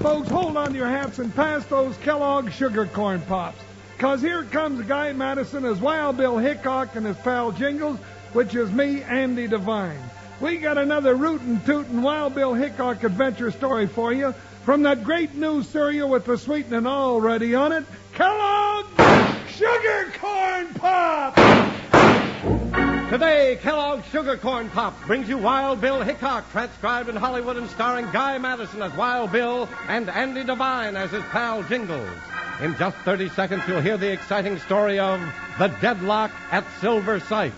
folks, hold on to your hats and pass those Kellogg Sugar Corn Pops. 'Cause here comes Guy Madison as Wild Bill Hickock and his pal Jingles, which is me, Andy Devine. We got another rootin' tootin' Wild Bill Hickock adventure story for you from that great new cereal with the sweetening already on it, Kellogg Sugar Corn Pops! Today, Kellogg's Sugar Corn Pops brings you Wild Bill Hickock, transcribed in Hollywood and starring Guy Madison as Wild Bill and Andy Devine as his pal Jingles. In just 30 seconds, you'll hear the exciting story of the Deadlock at Silver Sight.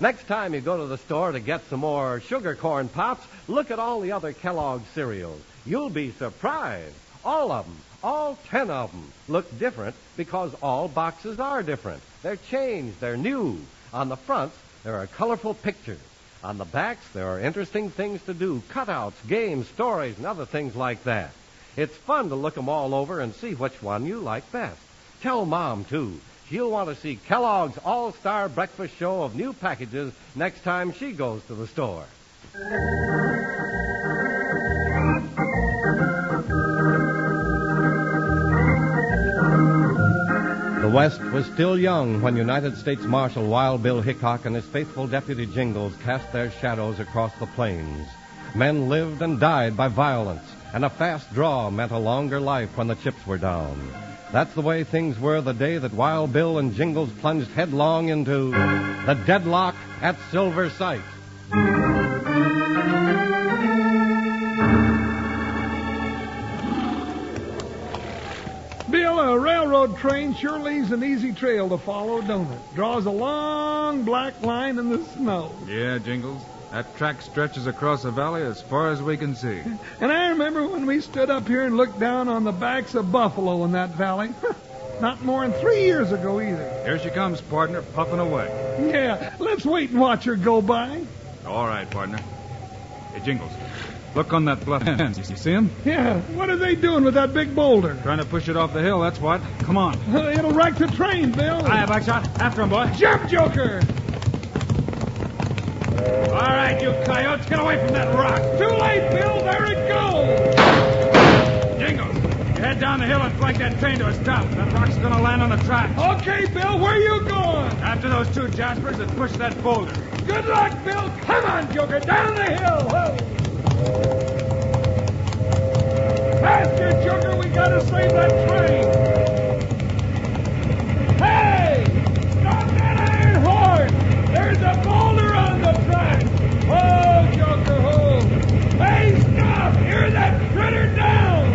Next time you go to the store to get some more Sugar Corn Pops, look at all the other Kellogg cereals. You'll be surprised. All of them, all 10 of them, look different because all boxes are different. They're changed, they're new. On the fronts, there are colorful pictures. On the backs, there are interesting things to do, cutouts, games, stories, and other things like that. It's fun to look them all over and see which one you like best. Tell Mom, too. She'll want to see Kellogg's All-Star Breakfast Show of new packages next time she goes to the store. The West was still young when United States Marshal Wild Bill Hickock and his faithful deputy Jingles cast their shadows across the plains. Men lived and died by violence, and a fast draw meant a longer life when the chips were down. That's the way things were the day that Wild Bill and Jingles plunged headlong into the Deadlock at Silver Sight. Bill, a railroad train sure leaves an easy trail to follow, don't it? Draws a long black line in the snow. Yeah, Jingles. That track stretches across the valley as far as we can see. And I remember when we stood up here and looked down on the backs of buffalo in that valley. Not more than 3 years ago either. Here she comes, partner, puffing away. Yeah, let's wait and watch her go by. All right, partner. Hey, Jingles, look on that bluff fence. You see him? Yeah, what are they doing with that big boulder? Trying to push it off the hill, that's what. Come on. It'll wreck the train, Bill. Aye, Buckshot. After him, boy. Jump, Joker! All right, you coyotes, get away from that rock. Too late, Bill. There it goes. Jingles, you head down the hill and flank that train to a stop. That rock's going to land on the track. Okay, Bill, where you going? After those two Jaspers that push that boulder. Good luck, Bill. Come on, Joker, down the hill. Whoa. Faster, Joker, we gotta save that train. Hey! Stop that iron horse! There's a boulder on the track! Oh, Joker, oh! Hey, stop! Hear that critter down!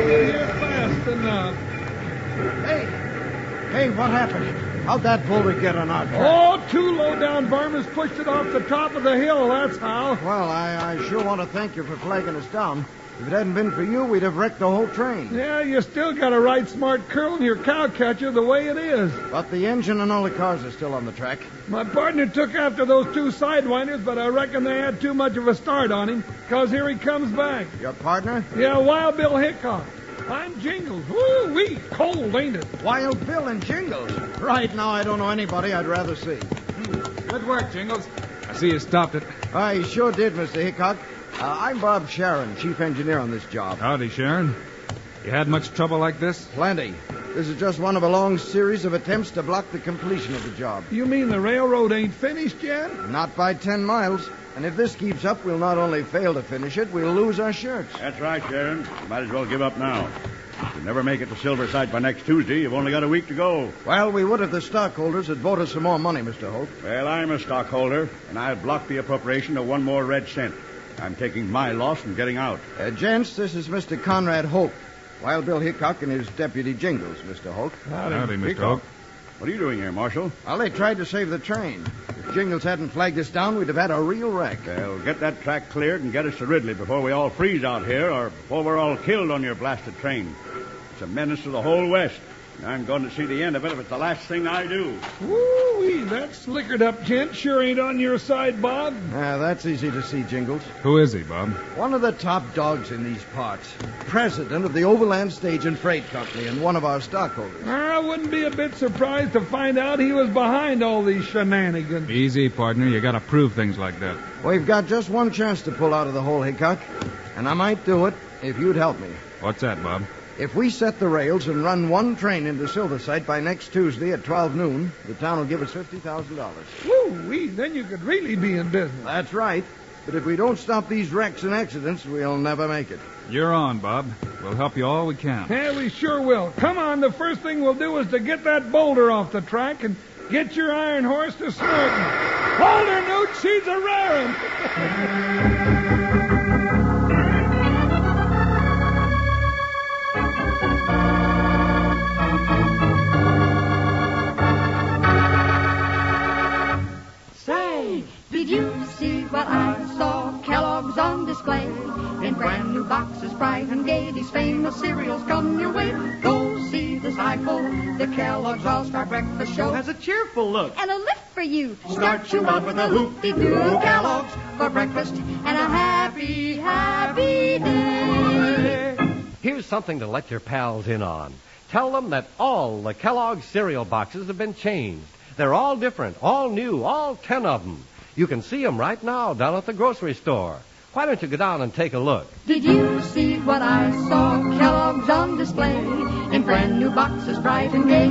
You're fast enough. Hey, what happened? How'd that boulder get on our track? Oh, two low-down varmints pushed it off the top of the hill, that's how. Well, I sure want to thank you for flagging us down. If it hadn't been for you, we'd have wrecked the whole train. Yeah, you still got a right smart curl in your cow catcher the way it is. But the engine and all the cars are still on the track. My partner took after those two sidewinders, but I reckon they had too much of a start on him, 'cause here he comes back. Your partner? Yeah, Wild Bill Hickock. I'm Jingles. Woo-wee, cold, ain't it? Wild Bill and Jingles. Right now, I don't know anybody I'd rather see. Good work, Jingles. I see you stopped it. I sure did, Mr. Hickock. I'm Bob Sharon, chief engineer on this job. Howdy, Sharon. You had much trouble like this? Plenty. This is just one of a long series of attempts to block the completion of the job. You mean the railroad ain't finished yet? Not by 10 miles. And if this keeps up, we'll not only fail to finish it, we'll lose our shirts. That's right, Sharon. Might as well give up now. If you never make it to Silver Sight by next Tuesday, you've only got a week to go. Well, we would if the stockholders had voted some more money, Mr. Hope. Well, I'm a stockholder, and I've blocked the appropriation of one more red cent. I'm taking my loss and getting out. Gents, this is Mr. Conrad Hope. Wild Bill Hickock and his deputy Jingles, Mr. Hope. Howdy, Mr. Hope. What are you doing here, Marshal? Well, they tried to save the train. If Jingles hadn't flagged us down, we'd have had a real wreck. Well, get that track cleared and get us to Ridley before we all freeze out here or before we're all killed on your blasted train. It's a menace to the whole West. I'm going to see the end of it if it's the last thing I do. Woo-wee, that slickered up gent sure ain't on your side, Bob. That's easy to see, Jingles. Who is he, Bob? One of the top dogs in these parts. President of the Overland Stage and Freight Company and one of our stockholders. I wouldn't be a bit surprised to find out he was behind all these shenanigans. Easy, partner. You gotta prove things like that. We've got just one chance to pull out of the hole, Hickock. And I might do it if you'd help me. What's that, Bob? If we set the rails and run one train into Silversite by next Tuesday at 12 noon, the town will give us $50,000. Woo-wee, then you could really be in business. That's right. But if we don't stop these wrecks and accidents, we'll never make it. You're on, Bob. We'll help you all we can. Yeah, we sure will. Come on, the first thing we'll do is to get that boulder off the track and get your iron horse to snorting. Hold her, Newt, she's a rarin'. Did you see what I saw? Kellogg's on display in brand new boxes, bright and gay. These famous cereals come your way. Go see this eyeful. The Kellogg's All-Star Breakfast Show has a cheerful look and a lift for you. Start you out with a hoop-de-doo. Kellogg's for breakfast and a happy, happy day. Here's something to let your pals in on. Tell them that all the Kellogg's cereal boxes have been changed. They're all different, all new, all 10 of them. You can see them right now down at the grocery store. Why don't you go down and take a look? Did you see what I saw? Kellogg's on display in brand new boxes, bright and gay.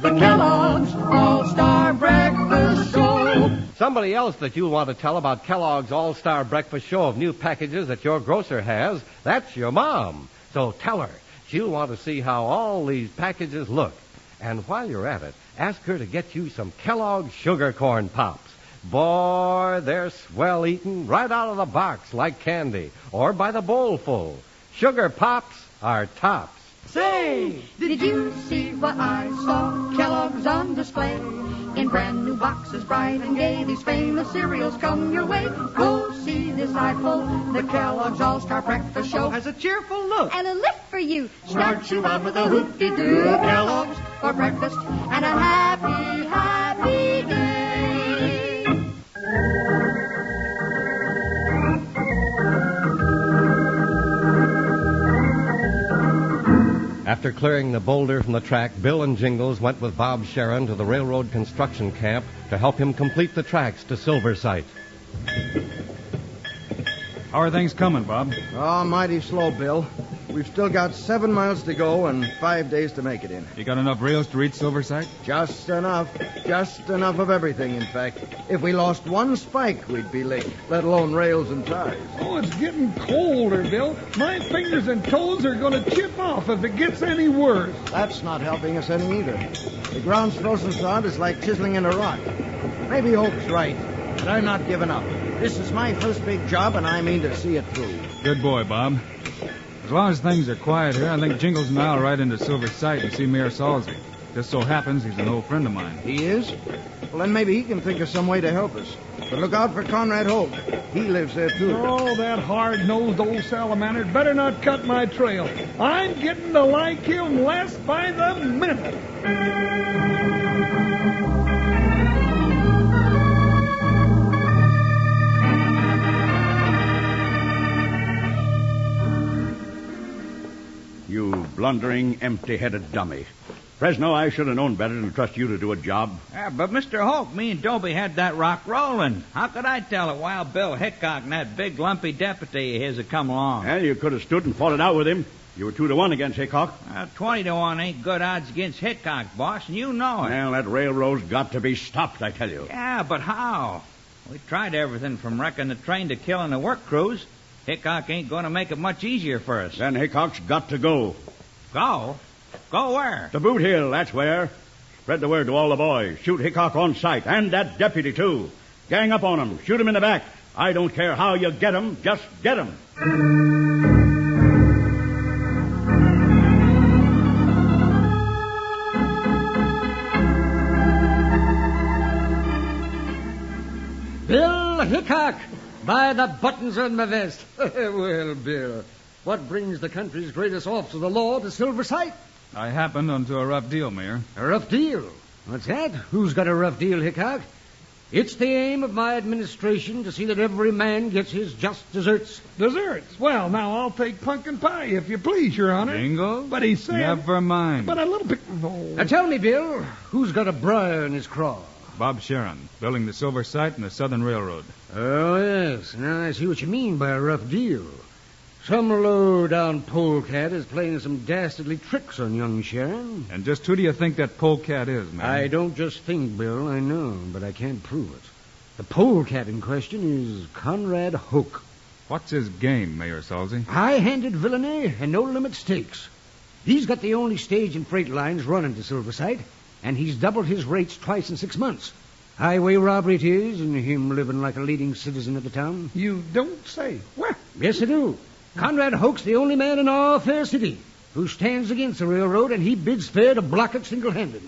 The Kellogg's All-Star Breakfast Show. Somebody else that you'll want to tell about Kellogg's All-Star Breakfast Show of new packages that your grocer has, that's your mom. So tell her. She'll want to see how all these packages look. And while you're at it, ask her to get you some Kellogg's Sugar Corn Pops. Boy, they're swell eating right out of the box like candy or by the bowlful. Sugar Pops are tops. Say, did you see what I saw? Kellogg's on display in brand new boxes, bright and gay. These famous cereals come your way. Go see this eyeful. The Kellogg's All-Star Breakfast Show has a cheerful look and a lift for you. Start you out with a hoop-de-doo. Kellogg's for breakfast and a happy, happy day. After clearing the boulder from the track, Bill and Jingles went with Bob Sharon to the railroad construction camp to help him complete the tracks to Silversite. How are things coming, Bob? Oh, mighty slow, Bill. We've still got 7 miles to go and 5 days to make it in. You got enough rails to reach Silversite? Just enough. Just enough of everything, in fact. If we lost one spike, we'd be licked, let alone rails and ties. Oh, it's getting colder, Bill. My fingers and toes are going to chip off if it gets any worse. That's not helping us any either. The ground's frozen solid is like chiseling in a rock. Maybe Hope's right, but I'm not giving up. This is my first big job, and I mean to see it through. Good boy, Bob. As long as things are quiet here, I think Jingles and I'll ride into Silversite and see Mayor Salsey. Just so happens he's an old friend of mine. He is? Well, then maybe he can think of some way to help us. But look out for Conrad Hope. He lives there, too. Oh, that hard-nosed old salamander better not cut my trail. I'm getting to like him less by the minute. You blundering, empty-headed dummy. Fresno, I should have known better than to trust you to do a job. Yeah, but Mr. Hope, me and Dobie had that rock rolling. How could I tell it while Bill Hickock and that big lumpy deputy of his had come along? Well, you could have stood and fought it out with him. You were 2-1 against Hickock. 20-1 ain't good odds against Hickock, boss, and you know it. Well, that railroad's got to be stopped, I tell you. Yeah, but how? We tried everything from wrecking the train to killing the work crews. Hickock ain't going to make it much easier for us. Then Hickock's got to go. Go? Go where? To Boot Hill, that's where. Spread the word to all the boys. Shoot Hickock on sight, and that deputy, too. Gang up on him. Shoot him in the back. I don't care how you get him. Just get him. Bill Hickock! By the buttons on my vest. Well, Bill, what brings the country's greatest officer of the law to Silversite? I happened onto a rough deal, Mayor. A rough deal? What's that? Who's got a rough deal, Hickock? It's the aim of my administration to see that every man gets his just deserts. Desserts? Well, now I'll take pumpkin pie, if you please, Your Honor. Jingle? But he said... Never mind. But a little bit... Oh. Now tell me, Bill, who's got a briar in his craw? Bob Sharon, building the Silver Site and the Southern Railroad. Oh, yes. Now I see what you mean by a rough deal. Some low-down polecat is playing some dastardly tricks on young Sharon. And just who do you think that polecat is, man? I don't just think, Bill. I know, but I can't prove it. The polecat in question is Conrad Hickock. What's his game, Mayor Salsey? High-handed villainy and no-limit stakes. He's got the only stage and freight lines running to Silverside, and he's doubled his rates twice in 6 months. Highway robbery it is, and him living like a leading citizen of the town. You don't say. Well... Yes, I do. Conrad Hickock's the only man in all Fair City who stands against the railroad, and he bids fair to block it single-handed.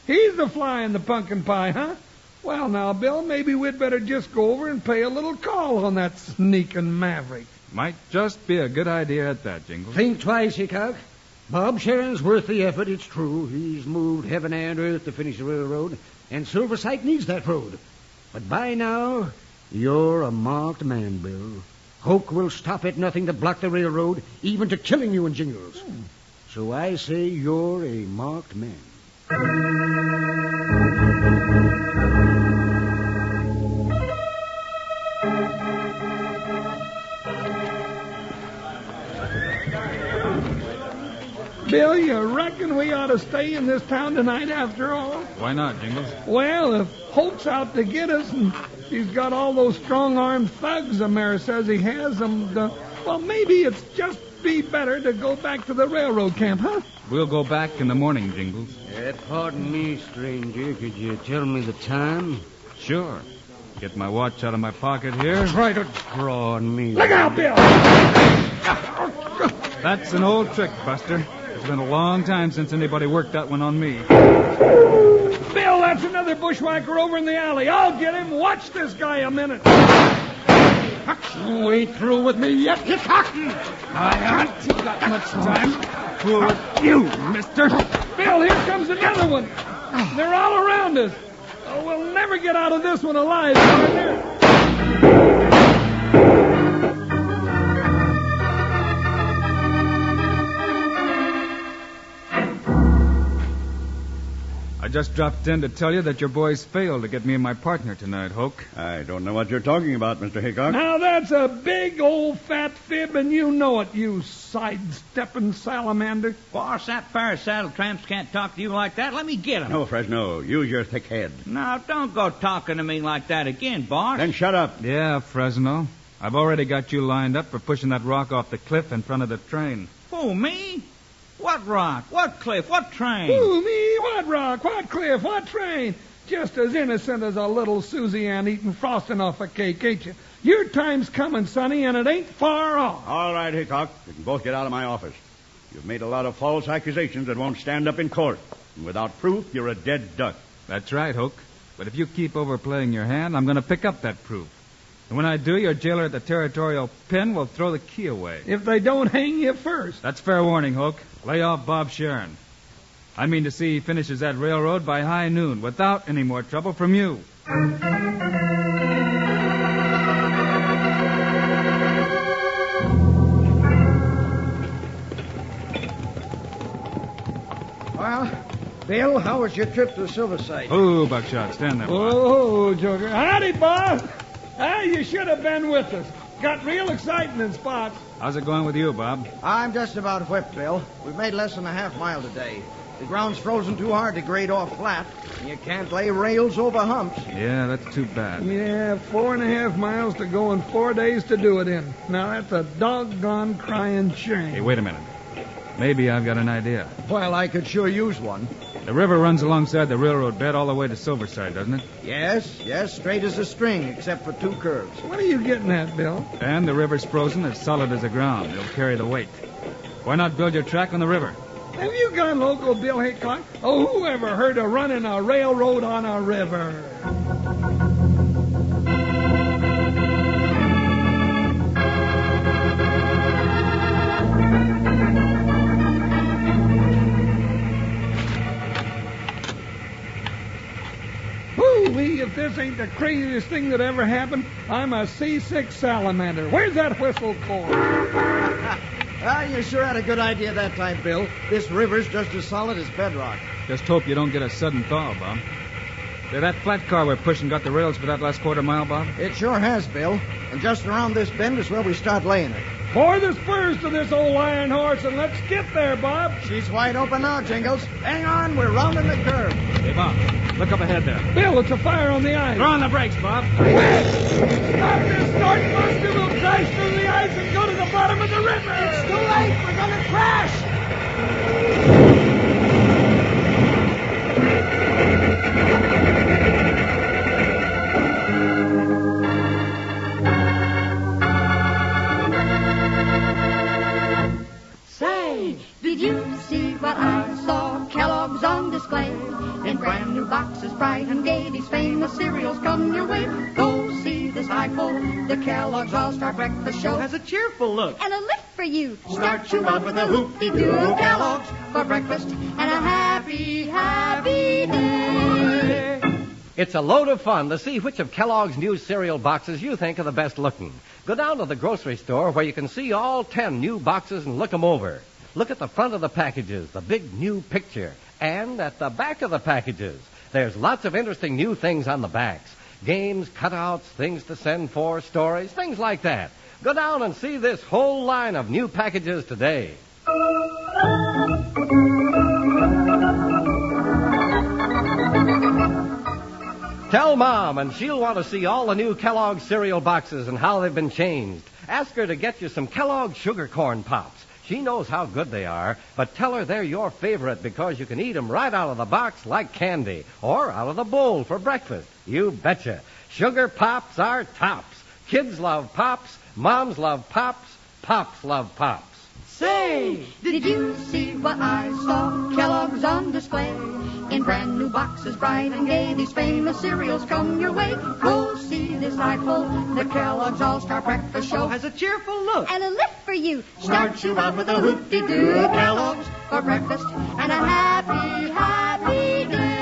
He's the fly in the pumpkin pie, huh? Well, now, Bill, maybe we'd better just go over and pay a little call on that sneaking maverick. Might just be a good idea at that, Jingle. Think twice, Hickock. Bob Sharon's worth the effort, it's true. He's moved heaven and earth to finish the railroad, and Silverside needs that road. But by now, you're a marked man, Bill. Hickock will stop at nothing to block the railroad, even to killing you and Jingles. So I say you're a marked man. Bill, you reckon we ought to stay in this town tonight after all? Why not, Jingles? Well, if Holt's out to get us and he's got all those strong-armed thugs the mayor says he has, well, maybe it's just be better to go back to the railroad camp, huh? We'll go back in the morning, Jingles. Pardon me, stranger. Could you tell me the time? Sure. Get my watch out of my pocket here. Try to draw on me. Look out, Bill! That's an old trick, Buster. It's been a long time since anybody worked that one on me. Bill, that's another bushwhacker over in the alley. I'll get him. Watch this guy a minute. You ain't through with me yet, Hickock. I haven't got much time. Through with you, mister. Bill, here comes another one. They're all around us. Oh, we'll never get out of this one alive, partner. I just dropped in to tell you that your boys failed to get me and my partner tonight, Hickock. I don't know what you're talking about, Mr. Hickock. Now, that's a big old fat fib, and you know it, you sidestepping salamander. Boss, that pair of saddle tramps can't talk to you like that. Let me get 'em. No, Fresno. Use your thick head. Now, don't go talking to me like that again, boss. Then shut up. Yeah, Fresno. I've already got you lined up for pushing that rock off the cliff in front of the train. Who, me? What rock? What cliff? What train? Ooh, me? What rock? What cliff? What train? Just as innocent as a little Susie Ann eating frosting off a cake, ain't you? Your time's coming, Sonny, and it ain't far off. All right, Hickock. You can both get out of my office. You've made a lot of false accusations that won't stand up in court. And without proof, you're a dead duck. That's right, Hickock. But if you keep overplaying your hand, I'm going to pick up that proof. And when I do, your jailer at the Territorial Pen will throw the key away. If they don't hang you first. That's fair warning, Hickock. Lay off Bob Sharon. I mean to see he finishes that railroad by high noon without any more trouble from you. Well, Bill, how was your trip to Silverside? Oh, Buckshot, stand there. Oh, Joker. Howdy, boss. You should have been with us. Got real exciting in spots. How's it going with you, Bob? I'm just about whipped, Bill. We've made less than a half mile today. The ground's frozen too hard to grade off flat. You can't lay rails over humps. Yeah, that's too bad. Yeah, 4.5 miles to go and 4 days to do it in. Now, that's a doggone crying shame. Hey, wait a minute. Maybe I've got an idea. Well, I could sure use one. The river runs alongside the railroad bed all the way to Silverside, doesn't it? Yes, straight as a string, except for 2 curves. What are you getting at, Bill? And the river's frozen as solid as the ground. It'll carry the weight. Why not build your track on the river? Have you gone local, Bill Hickock? Oh, who ever heard of running a railroad on a river? if this ain't the craziest thing that ever happened, I'm a seasick salamander. Where's that whistle cord? You sure had a good idea that time, Bill. This river's just as solid as bedrock. Just hope you don't get a sudden thaw, Bob. Say, that flat car we're pushing got the rails for that last quarter mile, Bob? It sure has, Bill. And just around this bend is where we start laying it. Pour the spurs to this old iron horse and let's get there, Bob. She's wide open now, Jingles. Hang on, we're rounding the curve. Hey, Bob, look up ahead there. Bill, it's a fire on the ice. Throw on the brakes, Bob. Stop this start, Buster. We'll crash through the ice and go to the bottom of the river. It's too late. We're going to crash. Say, did you see what I saw? Kellogg's on display in brand new boxes, bright and gay. These famous cereals come your way. Go see this eyeful. The Kellogg's All-Star Breakfast Show Has a cheerful look. and a lift for you. Start you out with a hoop-de-doo Kellogg's for breakfast and a happy, happy day. It's a load of fun to see which of Kellogg's new cereal boxes you think are the best looking. Go down to the grocery store where you can see all 10 new boxes and look them over. Look at the front of the packages, the big new picture, and at the back of the packages. There's lots of interesting new things on the backs. Games, cutouts, things to send for, stories, things like that. Go down and see this whole line of new packages today. Tell Mom, and she'll want to see all the new Kellogg cereal boxes and how they've been changed. Ask her to get you some Kellogg sugar corn pops. She knows how good they are, but tell her they're your favorite because you can eat them right out of the box like candy or out of the bowl for breakfast. You betcha. Sugar pops are tops. Kids love pops. Moms love pops. Pops love pops. Say, did you see what I saw? Kellogg's on display in brand new boxes, bright and gay. These famous cereals come your way. Go see this eyeful. The Kellogg's All-Star Breakfast Show Has a cheerful look. and a lift for you. Start you out with a hoop-de-doo Kellogg's for breakfast and a happy, happy day.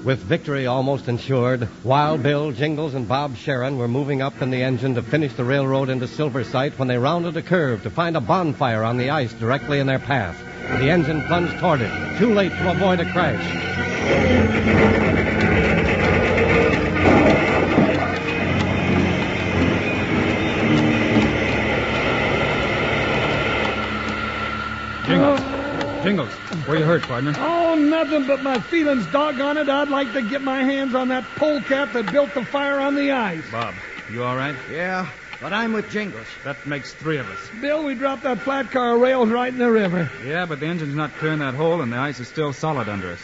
With victory almost ensured, Wild Bill, Jingles, and Bob Sharon were moving up in the engine to finish the railroad into Silver Sight when they rounded a curve to find a bonfire on the ice directly in their path. The engine plunged toward it, too late to avoid a crash. Jingles, where you hurt, partner? Oh, nothing but my feelings, doggone it. I'd like to get my hands on that polecat that built the fire on the ice. Bob, you all right? Yeah, but I'm with Jingles. That makes 3 of us. Bill, we dropped that flat car rails right in the river. Yeah, but the engine's not clearing that hole, and the ice is still solid under us.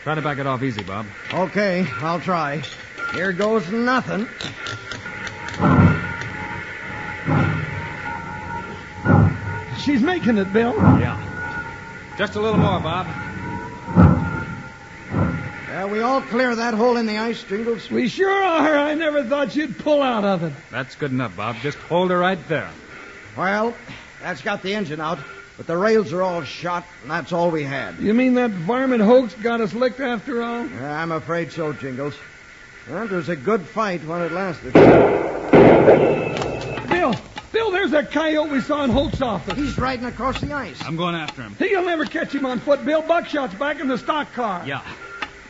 Try to back it off easy, Bob. Okay, I'll try. Here goes nothing. She's making it, Bill. Yeah. Just a little more, Bob. We all clear that hole in the ice, Jingles. We sure are. I never thought you'd pull out of it. That's good enough, Bob. Just hold her right there. Well, that's got the engine out, but the rails are all shot, and that's all we had. You mean that varmint hoax got us licked after all? I'm afraid so, Jingles. Well, it was a good fight when it lasted. Bill, there's that coyote we saw in Holt's office. He's riding across the ice. I'm going after him. You'll never catch him on foot, Bill. Buckshot's back in the stock car. Yeah.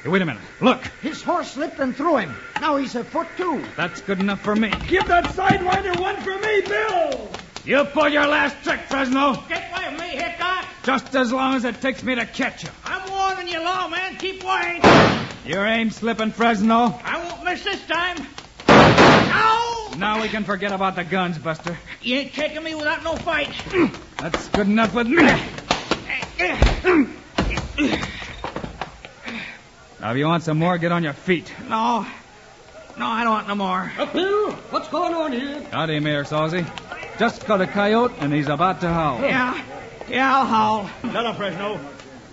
Hey, wait a minute. Look. His horse slipped and threw him. Now he's afoot, too. That's good enough for me. Give that sidewinder one for me, Bill! You pull your last trick, Fresno. Get away from me, Hickock. Just as long as it takes me to catch you. I'm warning you, lawman. Keep waiting. Your aim slipping, Fresno. I won't miss this time. Ow! Now we can forget about the guns, Buster. You ain't taking me without no fight. That's good enough with me. Now, if you want some more, get on your feet. No, I don't want no more. Up here? What's going on here? Howdy, Mayor Salsy. Just caught a coyote, and he's about to howl. Yeah, I'll howl. Shut up, Fresno.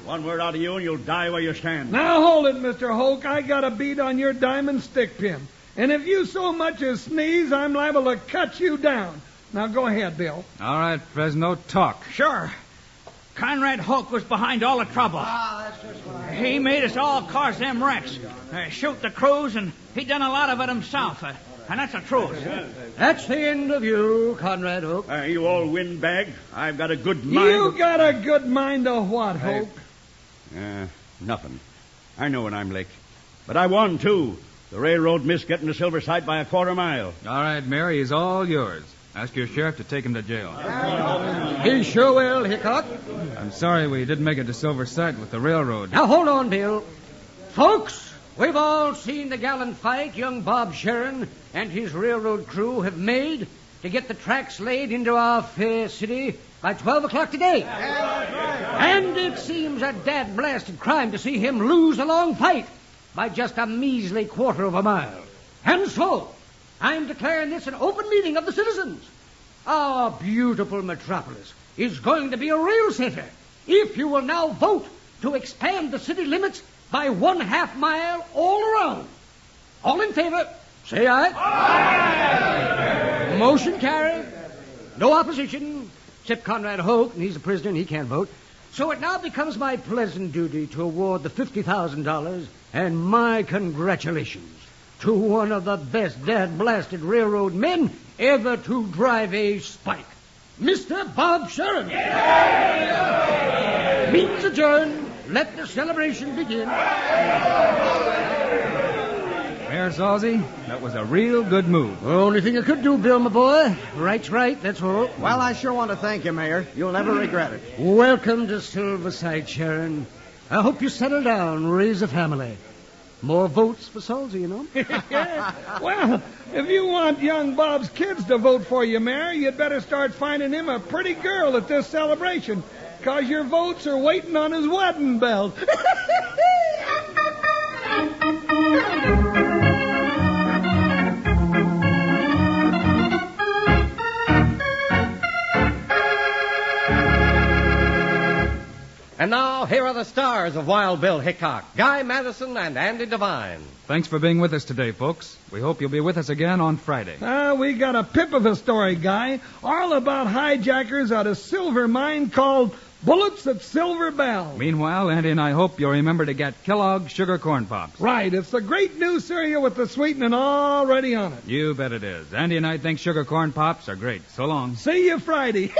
One word out of you, and you'll die where you stand. Now hold it, Mr. Hoke. I got a bead on your diamond stick pin. And if you so much as sneeze, I'm liable to cut you down. Now go ahead, Bill. All right, Fresno, talk. Sure. Conrad Hoke was behind all the trouble. He made us all cause them wrecks, shoot the crews, and he done a lot of it himself. And that's the truth. That's the end of you, Conrad Hoke. You all windbag. I've got a good mind. You got a good mind of what, Hope? Nothing. I know when I'm licked. But I won, too. The railroad missed getting to Silver Sight by a quarter mile. All right, Mary, he's all yours. Ask your sheriff to take him to jail. He sure will, Hickock. I'm sorry we didn't make it to Silver Sight with the railroad. Now, hold on, Bill. Folks, we've all seen the gallant fight young Bob Sharon and his railroad crew have made to get the tracks laid into our fair city by 12 o'clock today. And it seems a dad-blasted crime to see him lose a long fight by just a measly quarter of a mile. And so, I'm declaring this an open meeting of the citizens. Our beautiful metropolis is going to be a rail center if you will now vote to expand the city limits by 1/2 mile all around. All in favor, say aye. Aye. Motion carried. No opposition, except Conrad Hoke, and he's a prisoner and he can't vote. So it now becomes my pleasant duty to award the $50,000 and my congratulations to one of the best dad-blasted railroad men ever to drive a spike, Mr. Bob Sharon. Yeah! Meeting's adjourned. Let the celebration begin. Mayor Salzy, that was a real good move. Only thing I could do, Bill, my boy. Right's right, that's all. Well, I sure want to thank you, Mayor. You'll never regret it. Welcome to Silver Sight, Sharon. I hope you settle down, raise a family. More votes for Salzy, you know. Well, if you want young Bob's kids to vote for you, Mayor, you'd better start finding him a pretty girl at this celebration, 'cause your votes are waiting on his wedding belt. And now, here are the stars of Wild Bill Hickock, Guy Madison and Andy Devine. Thanks for being with us today, folks. We hope you'll be with us again on Friday. We got a pip of a story, Guy, all about hijackers at a silver mine called Bullets at Silver Bell. Meanwhile, Andy and I hope you'll remember to get Kellogg's Sugar Corn Pops. Right, it's the great new cereal with the sweetening already on it. You bet it is. Andy and I think Sugar Corn Pops are great. So long. See you Friday.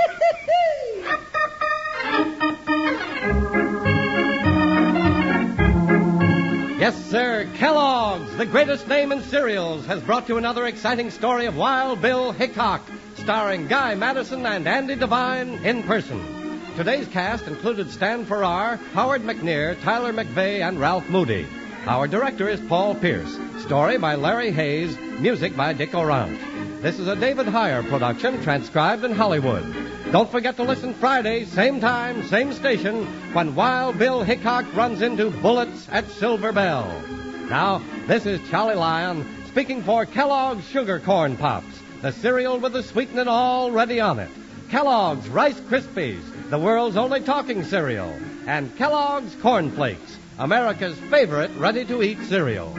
Yes, sir, Kellogg's, the greatest name in cereals, has brought you another exciting story of Wild Bill Hickock, starring Guy Madison and Andy Devine in person. Today's cast included Stan Farrar, Howard McNear, Tyler McVeigh, and Ralph Moody. Our director is Paul Pierce. Story by Larry Hayes. Music by Dick Orant. This is a David Heyer production, transcribed in Hollywood. Don't forget to listen Friday, same time, same station, when Wild Bill Hickock runs into Bullets at Silver Bell. Now, this is Charlie Lyon speaking for Kellogg's Sugar Corn Pops, the cereal with the sweetening already on it. Kellogg's Rice Krispies, the world's only talking cereal. And Kellogg's Corn Flakes, America's favorite ready-to-eat cereal.